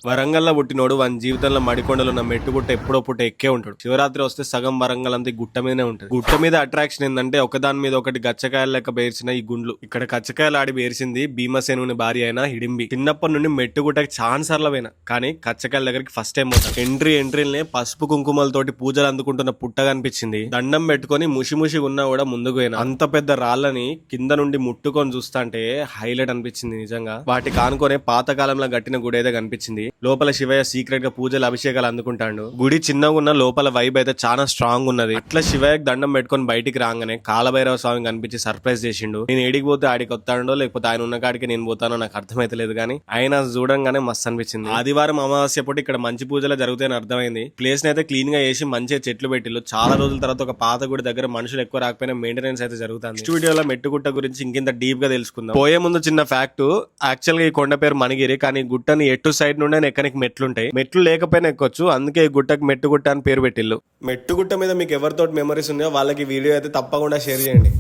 వరంగల్లో పుట్టినోడు వాని జీవితంలో మడికొండలు ఉన్న మెట్టుగుట్ట ఎప్పుడో పుట్ట ఎక్కే ఉంటాడు. శివరాత్రి వస్తే సగం వరంగల్ అంతా గుట్ట మీదనే ఉంటుంది. గుట్ట మీద అట్రాక్షన్ ఏంటంటే ఒకదాని మీద ఒకటి గచ్చకాయలు లెక్క పేర్చిన ఈ గుండ్లు. ఇక్కడ కచ్చకాయలు ఆడి పేర్చింది భీమసేనుని భార్య అయిన హిడింబి. చిన్నప్పటి నుండి మెట్టుగుట్టకి చాలా సార్లు పోయినా కానీ కచ్చకాయల దగ్గరికి ఫస్ట్ టైం పోతాను. ఎంట్రీనే పసుపు కుంకుమలతోటి పూజలు అందుకుంటున్న పుట్టగా అనిపించింది. దండం పెట్టుకుని ముషి ఉన్నా కూడా ముందుకు పోయినా. అంత పెద్ద రాళ్ళని కింద నుండి ముట్టుకొని చూస్తాంటే హైలైట్ అనిపించింది నిజంగా. వాటికి ఆనుకునే పాతకాలంలో గట్టిన గుడి అయితే కనిపించింది. లోపల శివయ్య సీక్రెట్ గా పూజలు అభిషేకాలు అందుకుంటాడు. గుడి చిన్నగా ఉన్న లోపల వైబ్ అయితే చాలా స్ట్రాంగ్ ఉన్నది. అట్లా శివయ్యకి దండం పెట్టుకుని బయటికి రాగానే కాలభైరవ స్వామి కనిపించి సర్ప్రైజ్ చేసిండు. నేను ఏడికి పోతే ఆడికి వస్తాడో లేకపోతే ఆయన ఉన్న కాడికి నేను పోతానో నాకు అర్థమైతలేదు కానీ ఆయన చూడంగానే మస్తు అనిపించింది. ఆదివారం అమావాస్య పూట ఇక్కడ మంచి పూజలు జరుగుతాయని అర్థమైంది. ప్లేస్ ని అయితే క్లీన్ గా చేసి మంచిగా చెట్లు పెట్టిల్లు. చాలా రోజుల తర్వాత ఒక పాత గుడి దగ్గర మనుషులు ఎక్కువ రాకపోయినా మెయింటెనెన్స్ అయితే జరుగుతుంది. నెక్స్ట్ వీడియోలో మెట్టుగుట్ట గురించి ఇంకింత డీప్ గా తెలుసుకుందాం. పోయే ముందు చిన్న ఫ్యాక్ట్, యాక్చువల్ గా ఈ కొండ పేరు మణిగిరి, కానీ గుట్టని ఎటు సైడ్ నుండి ఎక్కనికి మెట్లుంటాయి. మెట్లు లేకపోయినా ఎక్కొచ్చు, అందుకే ఈ గుట్టకి మెట్టుగుట్ట అని పేరు పెట్టిల్లు. మెట్టుగుట్ట మీద మీకు ఎవరితో మెమరీస్ ఉన్నాయో వాళ్ళకి వీడియో అయితే తప్పకుండా షేర్ చేయండి.